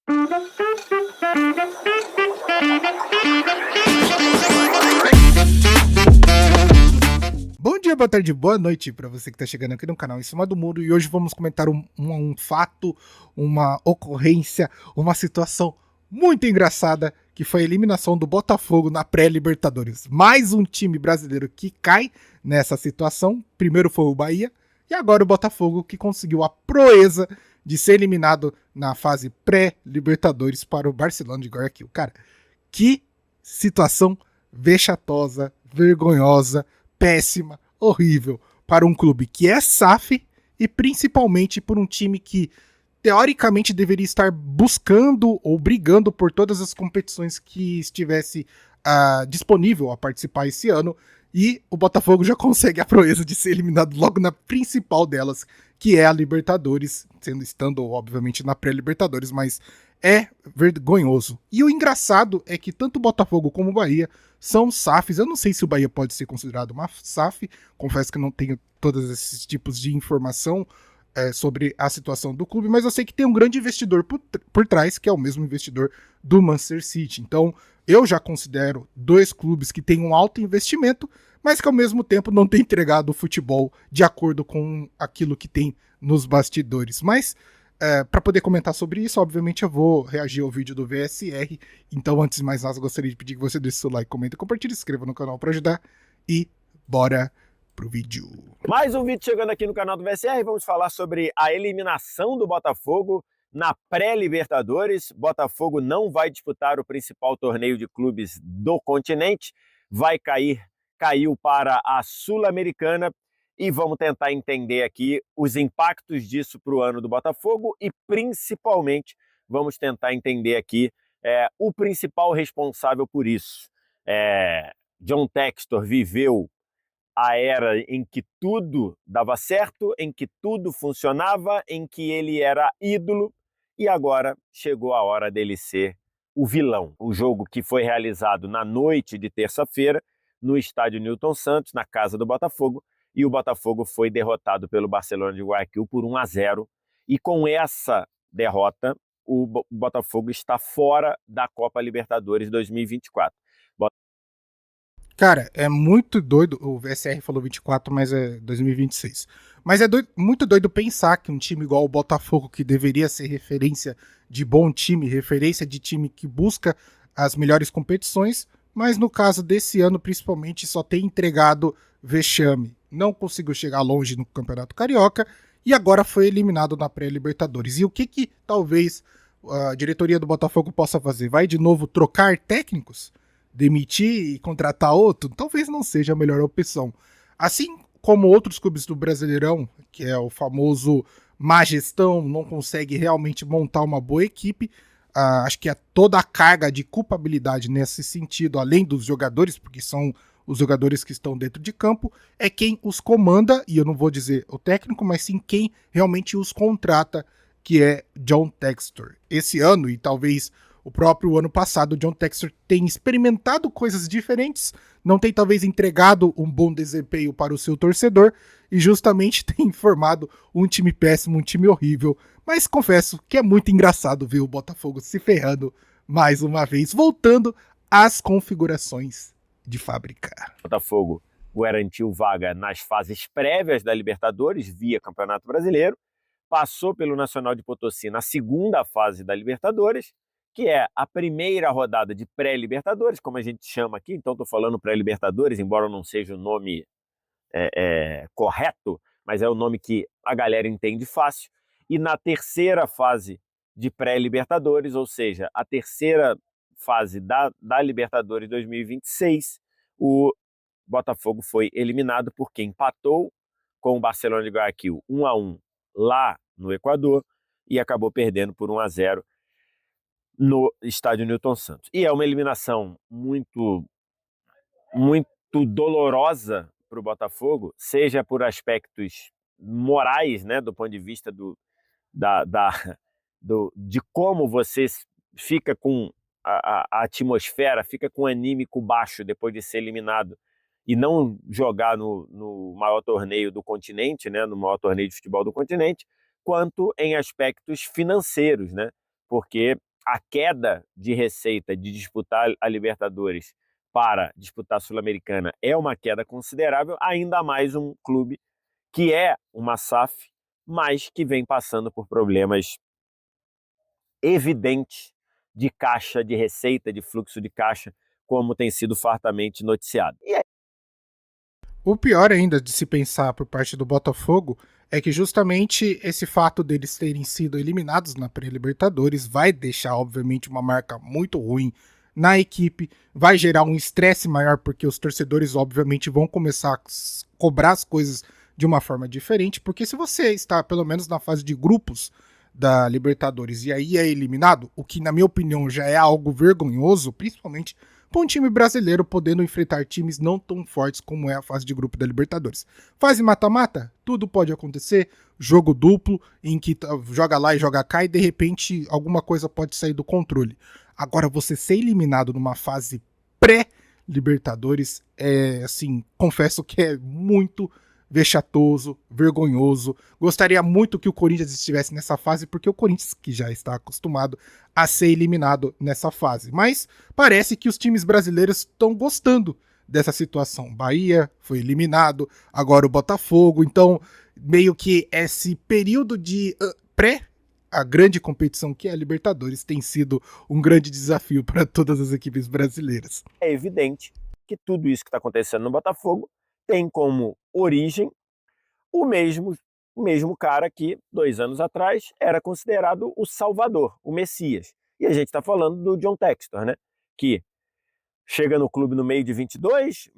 Bom dia, boa tarde, boa noite para você que está chegando aqui no canal Em Cima do Muro, e hoje vamos comentar um fato, uma ocorrência, uma situação muito engraçada, que foi a eliminação do Botafogo na pré-Libertadores. Mais um time brasileiro que cai nessa situação. Primeiro foi o Bahia e agora o Botafogo, que conseguiu a proeza de ser eliminado na fase pré-Libertadores para o Barcelona de Guayaquil. Cara, que situação vexatosa, vergonhosa, péssima, horrível para um clube que é SAF e principalmente por um time que teoricamente deveria estar buscando ou brigando por todas as competições que estivesse disponível a participar esse ano, e o Botafogo já consegue a proeza de ser eliminado logo na principal delas, que é a Libertadores, estando obviamente na pré-Libertadores, mas é vergonhoso. E o engraçado é que tanto o Botafogo como o Bahia são SAFs. Eu não sei se o Bahia pode ser considerado uma SAF, confesso que não tenho todos esses tipos de informação sobre a situação do clube, mas eu sei que tem um grande investidor por trás, que é o mesmo investidor do Manchester City. Então, eu já considero dois clubes que têm um alto investimento, mas que ao mesmo tempo não têm entregado o futebol de acordo com aquilo que tem nos bastidores. Mas, para poder comentar sobre isso, obviamente eu vou reagir ao vídeo do VSR. Então, antes de mais nada, eu gostaria de pedir que você deixe seu like, comente, compartilhe, se inscreva no canal para ajudar e bora pro vídeo. Mais um vídeo chegando aqui no canal do VSR, vamos falar sobre a eliminação do Botafogo na pré-Libertadores. Botafogo não vai disputar o principal torneio de clubes do continente, caiu para a Sul-Americana, e vamos tentar entender aqui os impactos disso para o ano do Botafogo e principalmente vamos tentar entender aqui o principal responsável por isso. John Textor viveu a era em que tudo dava certo, em que tudo funcionava, em que ele era ídolo, e agora chegou a hora dele ser o vilão. O jogo que foi realizado na noite de terça-feira no estádio Newton Santos, na casa do Botafogo, e o Botafogo foi derrotado pelo Barcelona de Guayaquil por 1-0, e com essa derrota o Botafogo está fora da Copa Libertadores 2024. Cara, é muito doido. O VSR falou 24, mas é 2026. Mas é muito doido pensar que um time igual o Botafogo, que deveria ser referência de bom time, referência de time que busca as melhores competições, mas no caso desse ano, principalmente, só tem entregado vexame. Não conseguiu chegar longe no Campeonato Carioca e agora foi eliminado na pré-Libertadores. E o que talvez a diretoria do Botafogo possa fazer? Vai de novo trocar técnicos? Demitir e contratar outro, talvez não seja a melhor opção. Assim como outros clubes do Brasileirão, que é o famoso má gestão, não consegue realmente montar uma boa equipe, acho que toda a carga de culpabilidade nesse sentido, além dos jogadores, porque são os jogadores que estão dentro de campo, é quem os comanda, e eu não vou dizer o técnico, mas sim quem realmente os contrata, que é John Textor. Esse ano, e talvez o próprio ano passado, o John Textor tem experimentado coisas diferentes, não tem talvez entregado um bom desempenho para o seu torcedor e justamente tem formado um time péssimo, um time horrível. Mas confesso que é muito engraçado ver o Botafogo se ferrando mais uma vez, voltando às configurações de fábrica. Botafogo garantiu vaga nas fases prévias da Libertadores via Campeonato Brasileiro, passou pelo Nacional de Potosí na segunda fase da Libertadores, que é a primeira rodada de pré-Libertadores, como a gente chama aqui, então estou falando pré-Libertadores, embora não seja o nome correto, mas é o nome que a galera entende fácil, e na terceira fase de pré-Libertadores, ou seja, a terceira fase da Libertadores 2026, o Botafogo foi eliminado porque empatou com o Barcelona de Guayaquil 1-1 lá no Equador e acabou perdendo por 1-0 no estádio Newton Santos. E é uma eliminação muito dolorosa para o Botafogo, seja por aspectos morais, né, do ponto de vista de como você fica com a atmosfera, fica com o anímico baixo depois de ser eliminado e não jogar no maior torneio do continente, né, no maior torneio de futebol do continente, quanto em aspectos financeiros, né, porque a queda de receita de disputar a Libertadores para disputar a Sul-Americana é uma queda considerável, ainda mais um clube que é uma SAF, mas que vem passando por problemas evidentes de caixa, de receita, de fluxo de caixa, como tem sido fartamente noticiado. E O pior ainda de se pensar por parte do Botafogo é que justamente esse fato deles terem sido eliminados na pré-Libertadores vai deixar, obviamente, uma marca muito ruim na equipe, vai gerar um estresse maior porque os torcedores, obviamente, vão começar a cobrar as coisas de uma forma diferente, porque se você está, pelo menos na fase de grupos da Libertadores e aí é eliminado, o que na minha opinião já é algo vergonhoso, principalmente para um time brasileiro podendo enfrentar times não tão fortes como é a fase de grupo da Libertadores. Fase mata-mata, tudo pode acontecer, jogo duplo, em que joga lá e joga cá e de repente alguma coisa pode sair do controle. Agora, você ser eliminado numa fase pré-Libertadores, assim, confesso que é muito vexatoso, vergonhoso. Gostaria muito que o Corinthians estivesse nessa fase, porque o Corinthians que já está acostumado a ser eliminado nessa fase. Mas parece que os times brasileiros estão gostando dessa situação. Bahia foi eliminado, agora o Botafogo. Então, meio que esse período de pré a grande competição que é a Libertadores tem sido um grande desafio para todas as equipes brasileiras. é evidente que tudo isso que está acontecendo no Botafogo tem como origem o mesmo cara que, 2 anos atrás, era considerado o Salvador, o Messias. E a gente está falando do John Textor, né? Que chega no clube no meio de 22,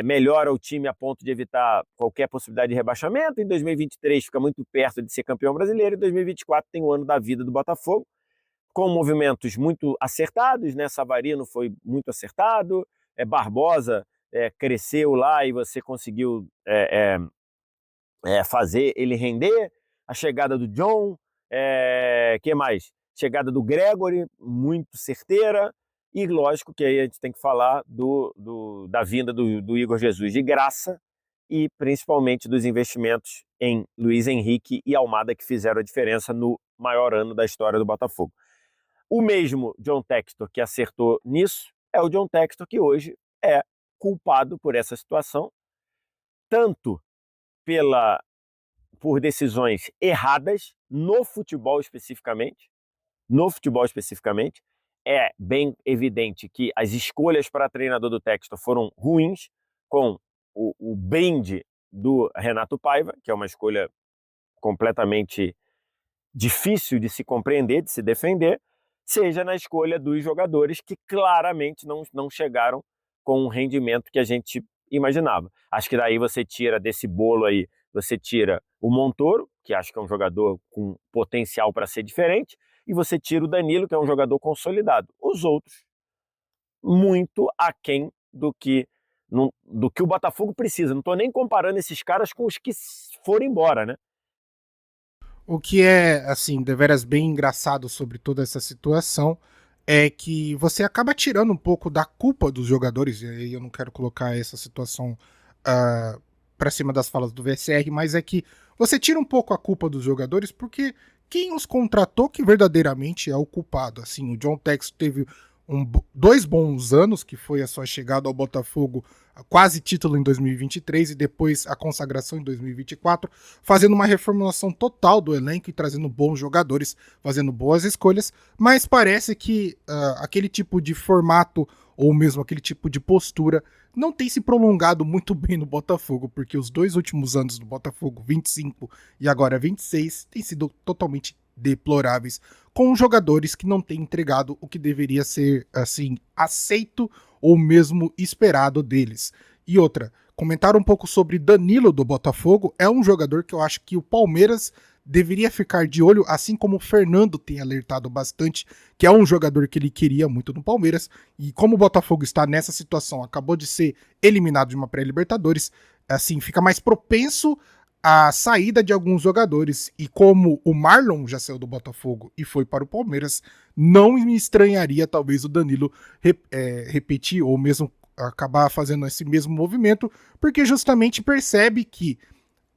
melhora o time a ponto de evitar qualquer possibilidade de rebaixamento. Em 2023 fica muito perto de ser campeão brasileiro. Em 2024 tem o ano da vida do Botafogo, com movimentos muito acertados, né? Savarino foi muito acertado, Barbosa cresceu lá e você conseguiu fazer ele render, a chegada do John, que mais? Chegada do Gregory, muito certeira, e lógico que aí a gente tem que falar da vinda do Igor Jesus de graça, e principalmente dos investimentos em Luiz Henrique e Almada, que fizeram a diferença no maior ano da história do Botafogo. O mesmo John Textor que acertou nisso é o John Textor que hoje é culpado por essa situação, tanto por decisões erradas no futebol especificamente, é bem evidente que as escolhas para treinador do Textor foram ruins, com o brinde do Renato Paiva, que é uma escolha completamente difícil de se compreender, de se defender, seja na escolha dos jogadores que claramente não chegaram com o rendimento que a gente imaginava. Acho que daí você tira desse bolo aí, você tira o Montoro, que acho que é um jogador com potencial para ser diferente, e você tira o Danilo, que é um jogador consolidado. Os outros, muito aquém do que o Botafogo precisa. Não estou nem comparando esses caras com os que foram embora, né? O que é, assim, deveras bem engraçado sobre toda essa situação é que você acaba tirando um pouco da culpa dos jogadores, e aí eu não quero colocar essa situação pra cima das falas do VSR, mas é que você tira um pouco a culpa dos jogadores porque quem os contratou que verdadeiramente é o culpado. Assim, o John Textor teve 2 bons anos, que foi a sua chegada ao Botafogo, quase título em 2023 e depois a consagração em 2024, fazendo uma reformulação total do elenco e trazendo bons jogadores, fazendo boas escolhas, mas parece que aquele tipo de formato ou mesmo aquele tipo de postura não tem se prolongado muito bem no Botafogo, porque os 2 últimos anos do Botafogo, 25 e agora 26, têm sido totalmente deploráveis, com jogadores que não têm entregado o que deveria ser, assim, aceito ou mesmo esperado deles. E outra, comentar um pouco sobre Danilo do Botafogo, é um jogador que eu acho que o Palmeiras deveria ficar de olho, assim como o Fernando tem alertado bastante, que é um jogador que ele queria muito no Palmeiras, e como o Botafogo está nessa situação, acabou de ser eliminado de uma pré-Libertadores, assim, fica mais propenso a saída de alguns jogadores, e como o Marlon já saiu do Botafogo e foi para o Palmeiras, não me estranharia talvez o Danilo repetir ou mesmo acabar fazendo esse mesmo movimento, porque justamente percebe que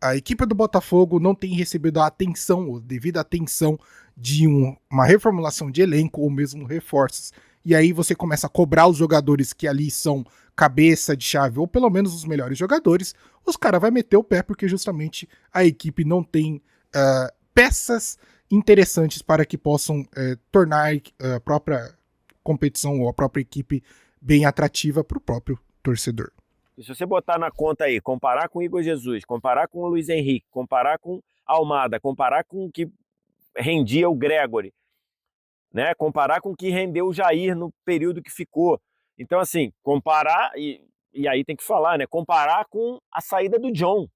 a equipe do Botafogo não tem recebido a atenção, ou devida atenção de uma reformulação de elenco ou mesmo reforços. E aí você começa a cobrar os jogadores que ali são cabeça de chave, ou pelo menos os melhores jogadores, os caras vão meter o pé porque justamente a equipe não tem peças interessantes para que possam tornar a própria competição ou a própria equipe bem atrativa para o próprio torcedor. E se você botar na conta aí, comparar com o Igor Jesus, comparar com o Luiz Henrique, comparar com Almada, comparar com o que rendia o Gregory, né? Comparar com o que rendeu o Jair no período que ficou. Então, assim, comparar, e aí tem que falar, né? Comparar com a saída do John.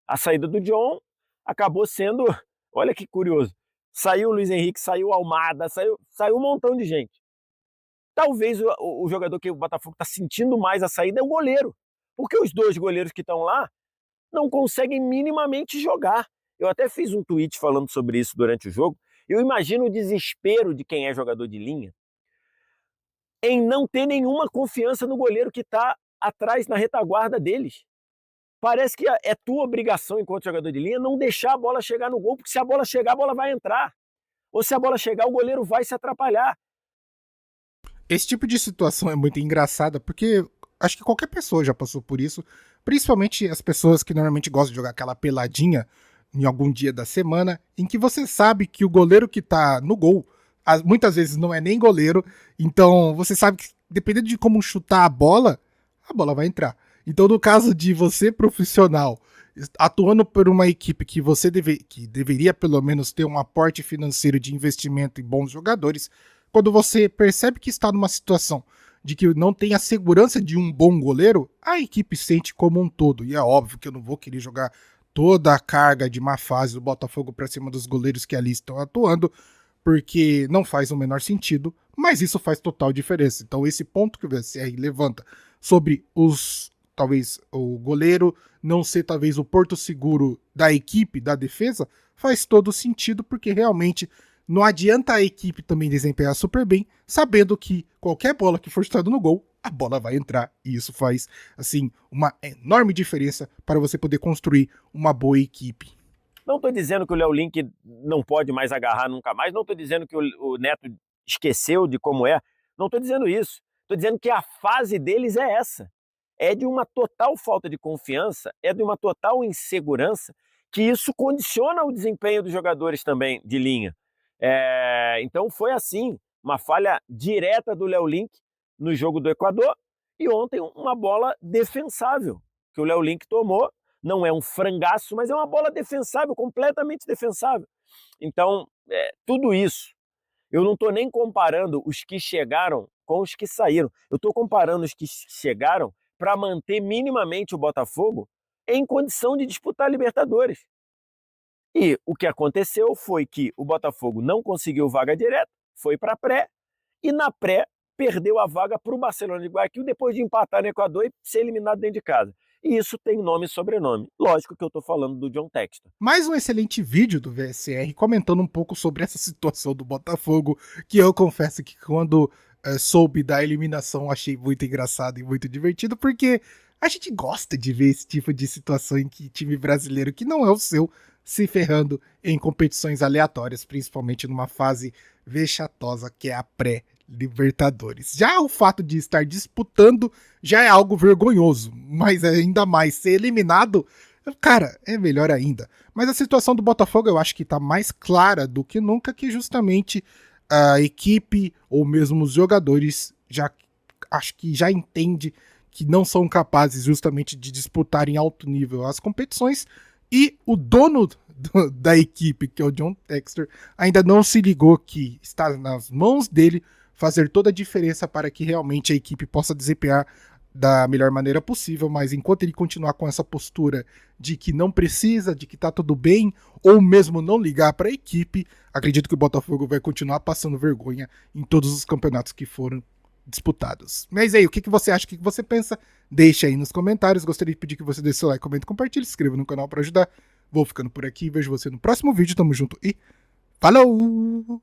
A saída do John acabou sendo, olha que curioso, saiu o Luiz Henrique, saiu o Almada, saiu um montão de gente. Talvez o jogador que o Botafogo está sentindo mais a saída é o goleiro, porque os dois goleiros que estão lá não conseguem minimamente jogar. Eu até fiz um tweet falando sobre isso durante o jogo. Eu imagino o desespero de quem é jogador de linha em não ter nenhuma confiança no goleiro que está atrás na retaguarda deles. Parece que é tua obrigação enquanto jogador de linha não deixar a bola chegar no gol, porque se a bola chegar, a bola vai entrar. Ou se a bola chegar, o goleiro vai se atrapalhar. Esse tipo de situação é muito engraçada, porque acho que qualquer pessoa já passou por isso, principalmente as pessoas que normalmente gostam de jogar aquela peladinha em algum dia da semana, em que você sabe que o goleiro que tá no gol, muitas vezes não é nem goleiro, então você sabe que dependendo de como chutar a bola vai entrar. Então no caso de você profissional, atuando por uma equipe que você que deveria pelo menos ter um aporte financeiro de investimento em bons jogadores, quando você percebe que está numa situação de que não tem a segurança de um bom goleiro, a equipe sente como um todo. E é óbvio que eu não vou querer jogar toda a carga de má fase do Botafogo para cima dos goleiros que ali estão atuando, porque não faz o menor sentido, mas isso faz total diferença. Então esse ponto que o VSR levanta sobre talvez o goleiro não ser talvez o porto seguro da equipe, da defesa, faz todo sentido, porque realmente não adianta a equipe também desempenhar super bem, sabendo que qualquer bola que for chutada no gol, a bola vai entrar. E isso faz, assim, uma enorme diferença para você poder construir uma boa equipe. Não estou dizendo que o Léo Link não pode mais agarrar nunca mais, não estou dizendo que o Neto esqueceu de como é, não estou dizendo isso. Estou dizendo que a fase deles é essa. É de uma total falta de confiança, é de uma total insegurança, que isso condiciona o desempenho dos jogadores também de linha. Então foi assim, uma falha direta do Léo Link no jogo do Equador e ontem uma bola defensável que o Léo Link tomou. Não é um frangaço, mas é uma bola defensável, completamente defensável. Então, tudo isso, eu não estou nem comparando os que chegaram com os que saíram. Eu estou comparando os que chegaram para manter minimamente o Botafogo em condição de disputar a Libertadores. E o que aconteceu foi que o Botafogo não conseguiu vaga direta, foi para a pré, e na pré perdeu a vaga para o Barcelona de Guayaquil depois de empatar no Equador e ser eliminado dentro de casa. E isso tem nome e sobrenome. Lógico que eu estou falando do John Textor. Mais um excelente vídeo do VSR comentando um pouco sobre essa situação do Botafogo, que eu confesso que quando soube da eliminação achei muito engraçado e muito divertido, porque a gente gosta de ver esse tipo de situação em que time brasileiro que não é o seu se ferrando em competições aleatórias, principalmente numa fase vexatosa que é a pré-Libertadores. Já o fato de estar disputando já é algo vergonhoso, mas ainda mais ser eliminado, cara, é melhor ainda. Mas a situação do Botafogo eu acho que tá mais clara do que nunca, que justamente a equipe ou mesmo os jogadores acho que já entende que não são capazes justamente de disputar em alto nível as competições, e o dono da equipe, que é o John Textor, ainda não se ligou que está nas mãos dele fazer toda a diferença para que realmente a equipe possa desempenhar da melhor maneira possível, mas enquanto ele continuar com essa postura de que não precisa, de que tá tudo bem, ou mesmo não ligar para a equipe, acredito que o Botafogo vai continuar passando vergonha em todos os campeonatos que foram disputados. Mas aí, o que você acha, o que você pensa? Deixa aí nos comentários. Gostaria de pedir que você deixe seu like, comente, compartilhe, se inscreva no canal para ajudar. Vou ficando por aqui, vejo você no próximo vídeo, tamo junto e falou!